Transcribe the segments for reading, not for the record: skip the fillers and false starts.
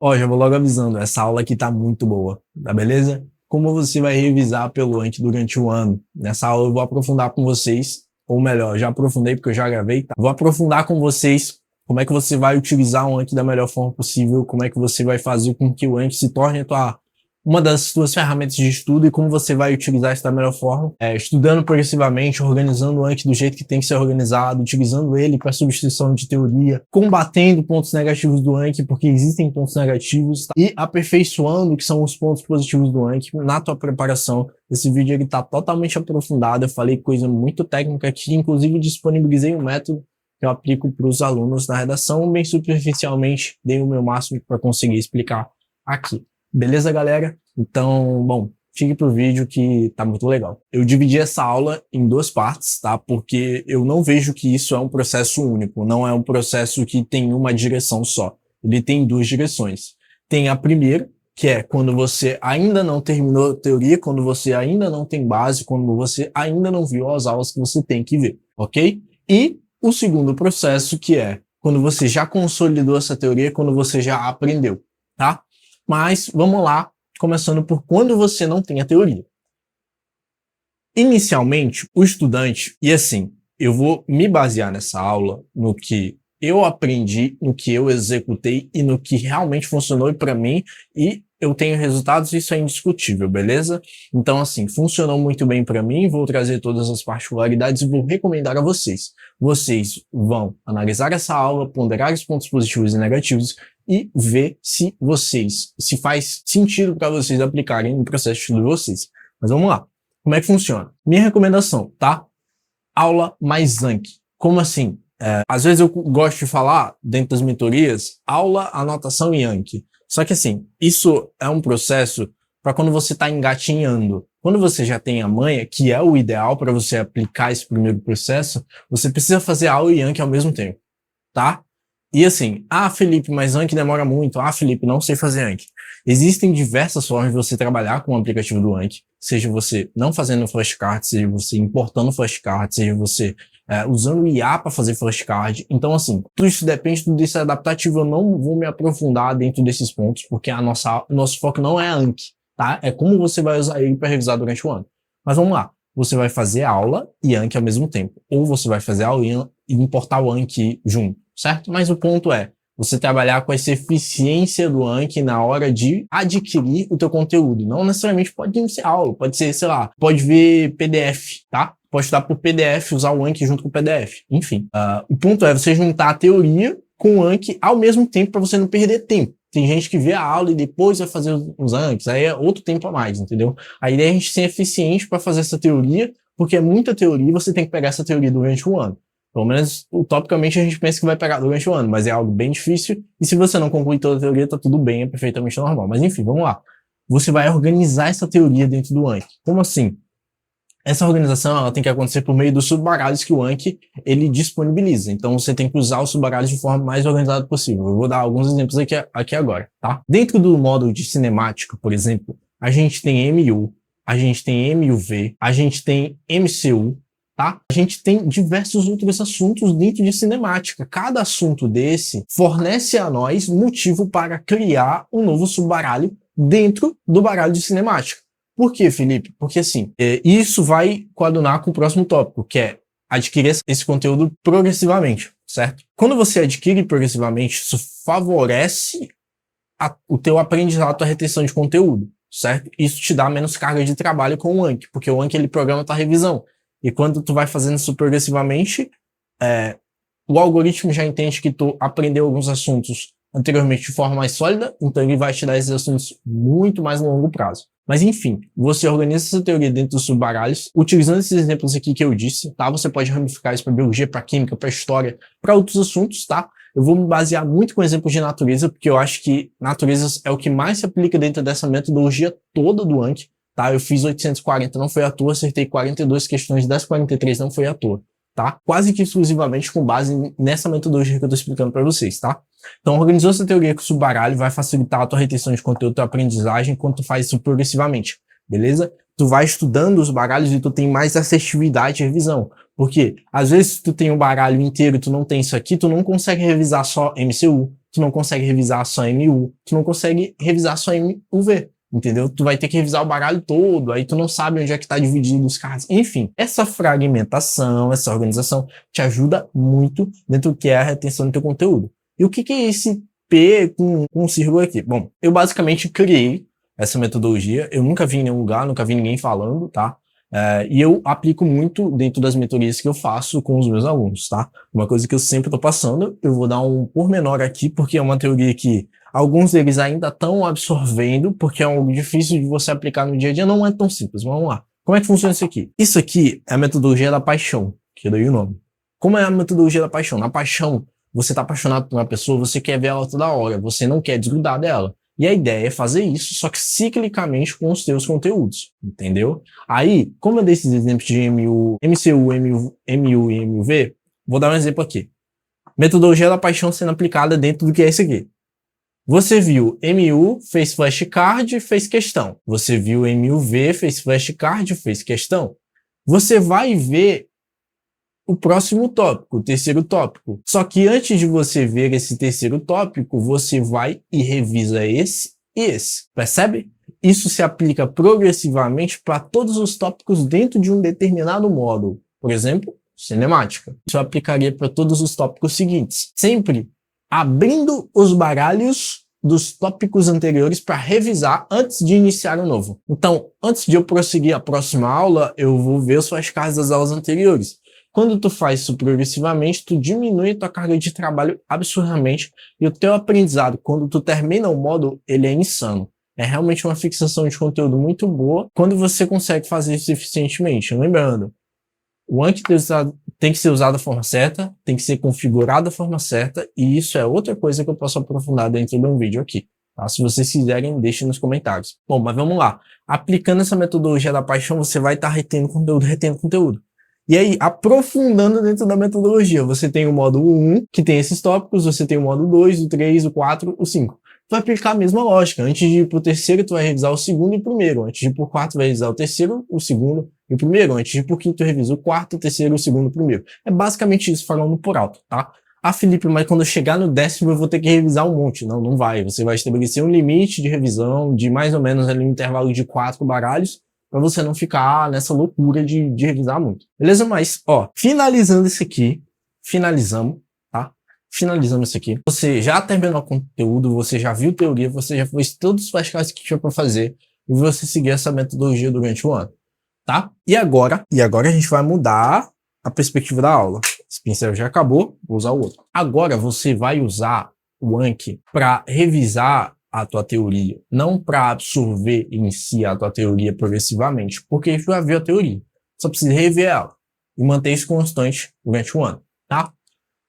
Ó, já vou logo avisando, essa aula aqui tá muito boa, tá beleza? Como você vai revisar pelo Anki durante o ano? Nessa aula eu vou aprofundar com vocês, ou melhor, já aprofundei porque eu já gravei, tá? Vou aprofundar com vocês como é que você vai utilizar o Anki da melhor forma possível, como é que você vai fazer com que o Anki se torne uma das suas ferramentas de estudo e como você vai utilizar isso da melhor forma, estudando progressivamente, organizando o Anki do jeito que tem que ser organizado, utilizando ele para substituição de teoria, combatendo pontos negativos do Anki, porque existem pontos negativos, tá? E aperfeiçoando o que são os pontos positivos do Anki na tua preparação. Esse vídeo ele tá totalmente aprofundado, eu falei coisa muito técnica aqui, inclusive disponibilizei um método que eu aplico para os alunos na redação, bem superficialmente, dei o meu máximo para conseguir explicar aqui. Beleza, galera? Então, bom, fique pro vídeo que tá muito legal. Eu dividi essa aula em duas partes, tá? Porque eu não vejo que isso é um processo único, não é um processo que tem uma direção só. Ele tem duas direções. Tem a primeira, que é quando você ainda não terminou a teoria, quando você ainda não tem base, quando você ainda não viu as aulas que você tem que ver, ok? E o segundo processo, que é quando você já consolidou essa teoria, quando você já aprendeu, tá? Mas vamos lá, começando por quando você não tem a teoria. Inicialmente, o estudante, e assim, eu vou me basear nessa aula no que eu aprendi, no que eu executei e no que realmente funcionou para mim, e eu tenho resultados, isso é indiscutível, beleza? Então, assim, funcionou muito bem para mim, vou trazer todas as particularidades e vou recomendar a vocês. Vocês vão analisar essa aula, ponderar os pontos positivos e negativos e ver se faz sentido para vocês aplicarem no processo de estudo de vocês. Mas vamos lá. Como é que funciona? Minha recomendação, tá? Aula mais Anki. Como assim? Às vezes eu gosto de falar, dentro das mentorias, aula, anotação e Anki. Só que assim, isso é um processo para quando você está engatinhando. Quando você já tem a manha, que é o ideal para você aplicar esse primeiro processo, você precisa fazer aula e Anki ao mesmo tempo, tá? E assim, Felipe, mas Anki demora muito. Felipe, não sei fazer Anki. Existem diversas formas de você trabalhar com o aplicativo do Anki, seja você não fazendo flashcard, seja você importando flashcard, seja você usando o IA para fazer flashcard. Então, assim, tudo isso depende desse adaptativo. Eu não vou me aprofundar dentro desses pontos, porque nosso foco não é Anki, tá? É como você vai usar ele para revisar durante o ano. Mas vamos lá. Você vai fazer aula e Anki ao mesmo tempo. Ou você vai fazer aula e importar o Anki junto, certo? Mas o ponto é você trabalhar com essa eficiência do Anki na hora de adquirir o teu conteúdo. Não necessariamente pode ser aula, pode ser, sei lá, pode ver PDF, tá? Pode estudar por PDF, usar o Anki junto com o PDF. Enfim, o ponto é você juntar a teoria com o Anki ao mesmo tempo para você não perder tempo. Tem gente que vê a aula e depois vai fazer os Ankis, aí é outro tempo a mais, entendeu? A ideia é a gente ser eficiente para fazer essa teoria, porque é muita teoria e você tem que pegar essa teoria durante o ano. Pelo menos, utopicamente, a gente pensa que vai pegar durante o ano, mas é algo bem difícil, e se você não concluir toda a teoria, tá tudo bem, é perfeitamente normal. Mas enfim, vamos lá. Você vai organizar essa teoria dentro do Anki. Como assim? Essa organização ela tem que acontecer por meio dos subbaralhos que o Anki ele disponibiliza. Então você tem que usar os subbaralhos de forma mais organizada possível. Eu vou dar alguns exemplos aqui agora, tá? Dentro do módulo de cinemática, por exemplo, a gente tem MU, a gente tem MUV, a gente tem MCU, tá? A gente tem diversos outros assuntos dentro de cinemática. Cada assunto desse fornece a nós motivo para criar um novo subbaralho dentro do baralho de cinemática. Por quê, Felipe? Porque assim, isso vai coadunar com o próximo tópico, que é adquirir esse conteúdo progressivamente, certo? Quando você adquire progressivamente, isso favorece o teu aprendizado, a tua retenção de conteúdo, certo? Isso te dá menos carga de trabalho com o Anki, porque o Anki ele programa a tua revisão. E quando tu vai fazendo isso progressivamente, o algoritmo já entende que tu aprendeu alguns assuntos anteriormente de forma mais sólida, então ele vai te dar esses assuntos muito mais a longo prazo. Mas enfim, você organiza essa teoria dentro dos subbaralhos, utilizando esses exemplos aqui que eu disse, tá? Você pode ramificar isso para biologia, para química, para história, para outros assuntos, tá? Eu vou me basear muito com exemplos de natureza, porque eu acho que natureza é o que mais se aplica dentro dessa metodologia toda do Anki, tá? Eu fiz 840, não foi à toa, acertei 42 questões das 43, não foi à toa, tá? Quase que exclusivamente com base nessa metodologia que eu tô explicando para vocês, tá? Então, organizou essa teoria com o subbaralho, vai facilitar a tua retenção de conteúdo, tua aprendizagem, enquanto tu faz isso progressivamente, beleza? Tu vai estudando os baralhos e tu tem mais assertividade e revisão. Porque, às vezes, tu tem um baralho inteiro e tu não tem isso aqui, tu não consegue revisar só MCU, tu não consegue revisar só MU, tu não consegue revisar só MUV. Entendeu? Tu vai ter que revisar o baralho todo, aí tu não sabe onde é que tá dividido os cards. Enfim, essa fragmentação, essa organização te ajuda muito dentro do que é a retenção do teu conteúdo. E o que é esse P com um círculo aqui? Bom, eu basicamente criei essa metodologia, eu nunca vi em nenhum lugar, nunca vi ninguém falando, tá? E eu aplico muito dentro das mentorias que eu faço com os meus alunos, tá? Uma coisa que eu sempre tô passando, eu vou dar um pormenor aqui, porque é uma teoria que alguns deles ainda estão absorvendo, porque é algo difícil de você aplicar no dia a dia, não é tão simples. Vamos lá. Como é que funciona isso aqui? Isso aqui é a metodologia da paixão, que eu dei o nome. Como é a metodologia da paixão? Na paixão, você tá apaixonado por uma pessoa, você quer ver ela toda hora, você não quer desgrudar dela. E a ideia é fazer isso, só que ciclicamente com os teus conteúdos, entendeu? Aí, como eu dei esses exemplos de MCU, MU e MUV, vou dar um exemplo aqui. Metodologia da paixão sendo aplicada dentro do que é isso aqui. Você viu MU, fez flashcard, fez questão. Você viu MUV, fez flashcard, fez questão. Você vai ver o próximo tópico, o terceiro tópico. Só que antes de você ver esse terceiro tópico, você vai e revisa esse e esse. Percebe? Isso se aplica progressivamente para todos os tópicos dentro de um determinado módulo. Por exemplo, cinemática. Isso eu aplicaria para todos os tópicos seguintes. Sempre abrindo os baralhos dos tópicos anteriores para revisar antes de iniciar o novo. Então, antes de eu prosseguir a próxima aula, eu vou ver os flashcards das aulas anteriores. Quando tu faz isso progressivamente, tu diminui a tua carga de trabalho absurdamente e o teu aprendizado, quando tu termina o módulo, ele é insano. É realmente uma fixação de conteúdo muito boa quando você consegue fazer isso eficientemente. Lembrando, o Anki tem que ser usado da forma certa, tem que ser configurado da forma certa, e isso é outra coisa que eu posso aprofundar dentro de um vídeo aqui. Tá? Se vocês quiserem, deixem nos comentários. Bom, mas vamos lá. Aplicando essa metodologia da paixão, você vai estar retendo conteúdo. E aí, aprofundando dentro da metodologia, você tem o módulo 1, que tem esses tópicos, você tem o módulo 2, o 3, o 4, o 5. Tu vai aplicar a mesma lógica. Antes de ir pro terceiro, tu vai revisar o segundo e o primeiro. Antes de ir pro quarto, tu vai revisar o terceiro, o segundo e o primeiro. Antes de ir pro quinto, tu revisa o quarto, o terceiro, o segundo e o primeiro. É basicamente isso, falando por alto, tá? Ah, Felipe, mas quando eu chegar no 10º eu vou ter que revisar um monte. Não, não vai. Você vai estabelecer um limite de revisão de mais ou menos ali um intervalo de 4 baralhos, para você não ficar nessa loucura de revisar muito. Beleza? Mas, ó, finalizando isso aqui, finalizamos isso aqui. Você já terminou o conteúdo, você já viu teoria, você já fez todos os flashcards que tinha para fazer e você seguir essa metodologia durante o ano, tá? E agora a gente vai mudar a perspectiva da aula. Esse pincel já acabou, vou usar o outro. Agora você vai usar o Anki para revisar a tua teoria, não para absorver em si a tua teoria progressivamente, porque tu já viu a teoria. Só precisa rever ela e manter isso constante durante o ano, tá?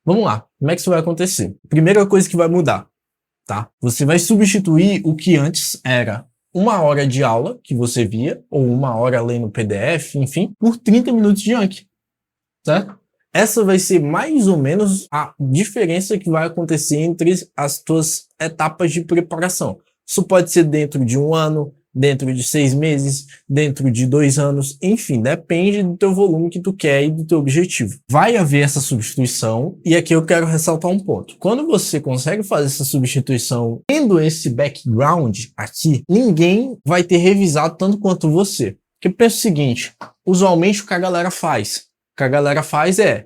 Vamos lá, como é que isso vai acontecer? Primeira coisa que vai mudar, tá? Você vai substituir o que antes era 1 hora de aula que você via, ou 1 hora lendo PDF, enfim, por 30 minutos de Anki, certo? Essa vai ser mais ou menos a diferença que vai acontecer entre as tuas etapas de preparação. Isso pode ser dentro de 1 ano, dentro de 6 meses, dentro de 2 anos, enfim, depende do teu volume que tu quer e do teu objetivo. Vai haver essa substituição, e aqui eu quero ressaltar um ponto. Quando você consegue fazer essa substituição tendo esse background aqui, ninguém vai ter revisado tanto quanto você. Porque pensa o seguinte, usualmente o que a galera faz? O que a galera faz é,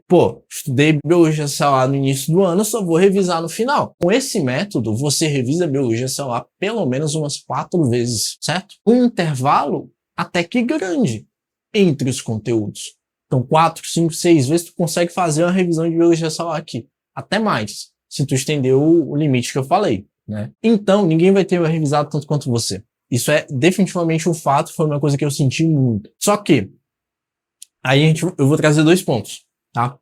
estudei biologia celular no início do ano, só vou revisar no final. Com esse método, você revisa biologia celular pelo menos umas 4 vezes, certo? Um intervalo até que grande entre os conteúdos. Então, 4, 5, 6 vezes tu consegue fazer uma revisão de biologia celular aqui. Até mais, se tu estender o limite que eu falei, né? Então, ninguém vai ter revisado tanto quanto você. Isso é definitivamente um fato, foi uma coisa que eu senti muito. Só que aí eu vou trazer 2 pontos, tá?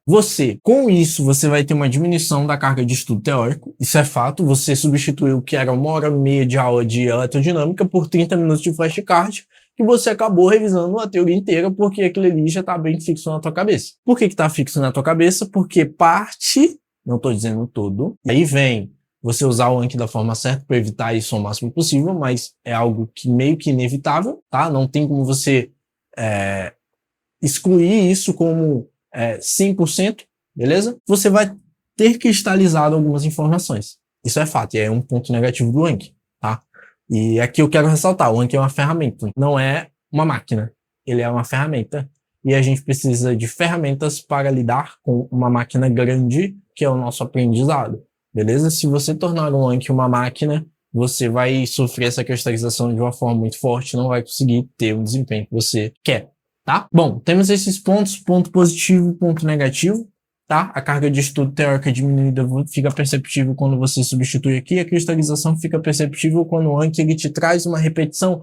Com isso, você vai ter uma diminuição da carga de estudo teórico, isso é fato, você substituiu o que era 1 hora e meia de aula de eletrodinâmica por 30 minutos de flashcard, que você acabou revisando a teoria inteira, porque aquilo ali já tá bem fixo na tua cabeça. Por que tá fixo na tua cabeça? Porque parte, não tô dizendo todo, aí vem você usar o Anki da forma certa para evitar isso ao máximo possível, mas é algo que meio que inevitável, tá? Não tem como você excluir isso como 100%, beleza? Você vai ter cristalizado algumas informações. Isso é fato, e é um ponto negativo do Anki, tá? E aqui eu quero ressaltar, o Anki é uma ferramenta, não é uma máquina. Ele é uma ferramenta e a gente precisa de ferramentas para lidar com uma máquina grande, que é o nosso aprendizado, beleza? Se você tornar o Anki uma máquina, você vai sofrer essa cristalização de uma forma muito forte, não vai conseguir ter o desempenho que você quer, tá? Bom, temos esses pontos, ponto positivo, ponto negativo, tá? A carga de estudo teórica diminuída fica perceptível quando você substitui aqui, a cristalização fica perceptível quando o Anki ele te traz uma repetição,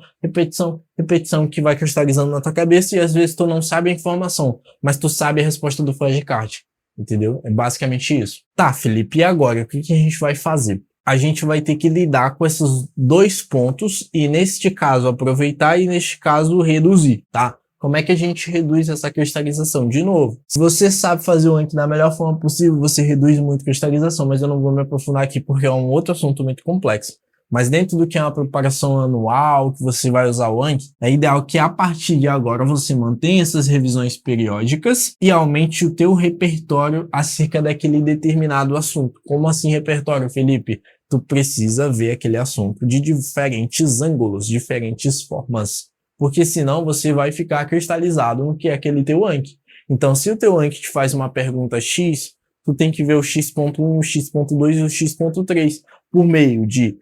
que vai cristalizando na tua cabeça e às vezes tu não sabe a informação, mas tu sabe a resposta do flashcard, entendeu? É basicamente isso. Tá, Felipe, e agora? O que a gente vai fazer? A gente vai ter que lidar com esses dois pontos e, neste caso, aproveitar e, neste caso, reduzir, tá? Como é que a gente reduz essa cristalização? De novo, se você sabe fazer o Anki da melhor forma possível, você reduz muito a cristalização, mas eu não vou me aprofundar aqui porque é um outro assunto muito complexo. Mas dentro do que é uma preparação anual, que você vai usar o Anki, é ideal que a partir de agora você mantenha essas revisões periódicas e aumente o teu repertório acerca daquele determinado assunto. Como assim repertório, Felipe? Tu precisa ver aquele assunto de diferentes ângulos, diferentes formas. Porque senão você vai ficar cristalizado no que é aquele teu Anki. Então, se o teu Anki te faz uma pergunta X, tu tem que ver o x.1, o x.2 e o x.3 por meio de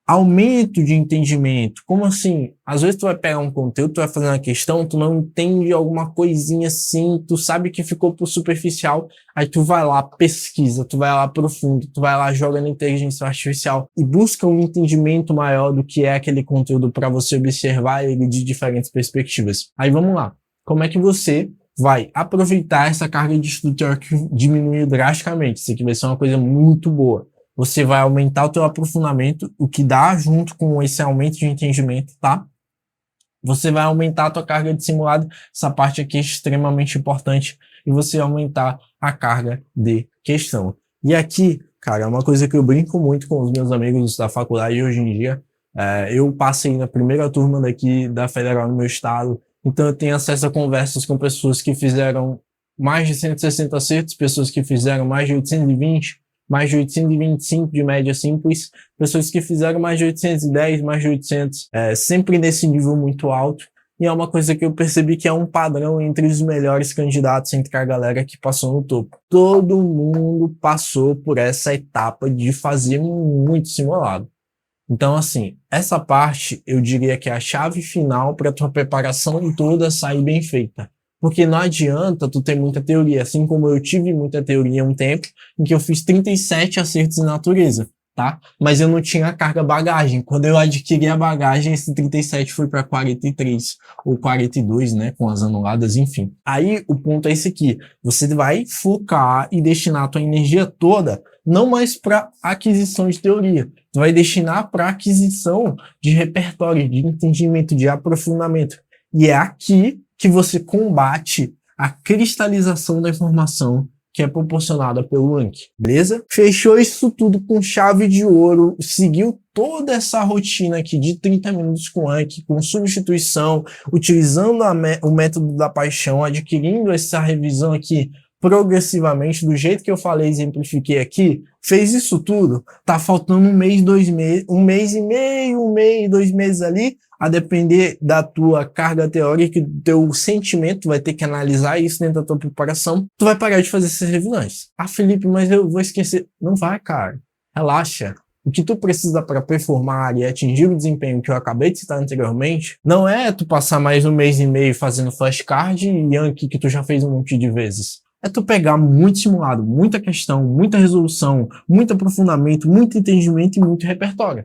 aumento de entendimento. Como assim? Às vezes tu vai pegar um conteúdo, tu vai fazer uma questão, tu não entende alguma coisinha assim, tu sabe que ficou por superficial, aí tu vai lá, pesquisa, tu vai lá profundo, tu vai lá, joga na inteligência artificial e busca um entendimento maior do que é aquele conteúdo para você observar ele de diferentes perspectivas. Aí vamos lá. Como é que você vai aproveitar essa carga de estudo teórico que diminuiu drasticamente? Isso aqui vai ser uma coisa muito boa. Você vai aumentar o teu aprofundamento, o que dá junto com esse aumento de entendimento, tá? Você vai aumentar a tua carga de simulado, essa parte aqui é extremamente importante, e você aumentar a carga de questão. E aqui, cara, é uma coisa que eu brinco muito com os meus amigos da faculdade hoje em dia. Eu passei na primeira turma daqui da Federal no meu estado, então eu tenho acesso a conversas com pessoas que fizeram mais de 160 acertos, pessoas que fizeram mais de 820, mais de 825 de média simples, pessoas que fizeram mais de 810, mais de 800, sempre nesse nível muito alto, e é uma coisa que eu percebi que é um padrão entre os melhores candidatos, entre a galera que passou no topo. Todo mundo passou por essa etapa de fazer muito simulado. Então, assim, essa parte eu diria que é a chave final para a tua preparação toda sair bem feita. Porque não adianta tu ter muita teoria, assim como eu tive muita teoria um tempo, em que eu fiz 37 acertos em natureza, tá? Mas eu não tinha carga bagagem. Quando eu adquiri a bagagem, esse 37 foi para 43, ou 42, né? Com as anuladas, enfim. Aí o ponto é esse aqui. Você vai focar e destinar a tua energia toda, não mais para aquisição de teoria. Tu vai destinar para aquisição de repertório, de entendimento, de aprofundamento. E é aqui que você combate a cristalização da informação que é proporcionada pelo Anki, beleza? Fechou isso tudo com chave de ouro, seguiu toda essa rotina aqui de 30 minutos com Anki, com substituição, utilizando o método da paixão, adquirindo essa revisão aqui progressivamente, do jeito que eu falei, exemplifiquei aqui, fez isso tudo, tá faltando um mês, 2 meses, um mês e meio, 2 meses ali, a depender da tua carga teórica e do teu sentimento, vai ter que analisar isso dentro da tua preparação, tu vai parar de fazer essas revisões. Ah, Felipe, mas eu vou esquecer. Não vai, cara. Relaxa. O que tu precisa para performar e atingir o desempenho que eu acabei de citar anteriormente, não é tu passar mais um mês e meio fazendo flashcard e Anki que tu já fez um monte de vezes. É tu pegar muito simulado, muita questão, muita resolução, muito aprofundamento, muito entendimento e muito repertório.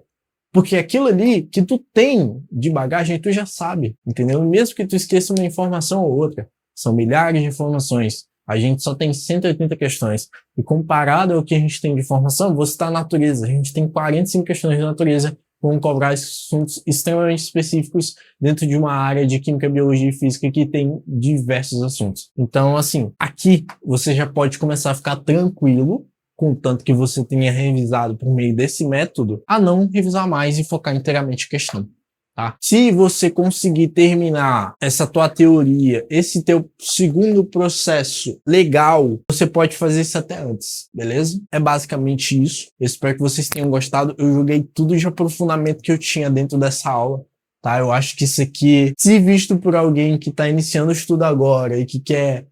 Porque aquilo ali que tu tem de bagagem, tu já sabe, entendeu? Mesmo que tu esqueça uma informação ou outra. São milhares de informações. A gente só tem 180 questões. E comparado ao que a gente tem de informação, você está na natureza. A gente tem 45 questões de natureza. Vão cobrar assuntos extremamente específicos dentro de uma área de química, biologia e física que tem diversos assuntos. Então, assim, aqui você já pode começar a ficar tranquilo, contanto que você tenha revisado por meio desse método, a não revisar mais e focar inteiramente em questão, tá? Se você conseguir terminar essa tua teoria, esse teu segundo processo legal, você pode fazer isso até antes, beleza? É basicamente isso. Eu espero que vocês tenham gostado. Eu joguei tudo de aprofundamento que eu tinha dentro dessa aula, tá? Eu acho que isso aqui, se visto por alguém que está iniciando o estudo agora e que quer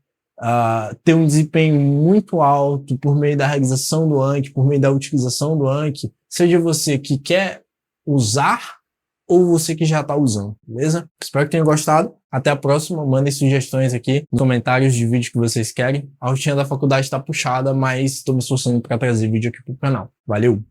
ter um desempenho muito alto por meio da realização do Anki, por meio da utilização do Anki, seja você que quer usar ou você que já está usando, beleza? Espero que tenham gostado. Até a próxima. Mandem sugestões aqui nos comentários de vídeo que vocês querem. A rotina da faculdade está puxada, mas estou me esforçando para trazer vídeo aqui pro canal. Valeu!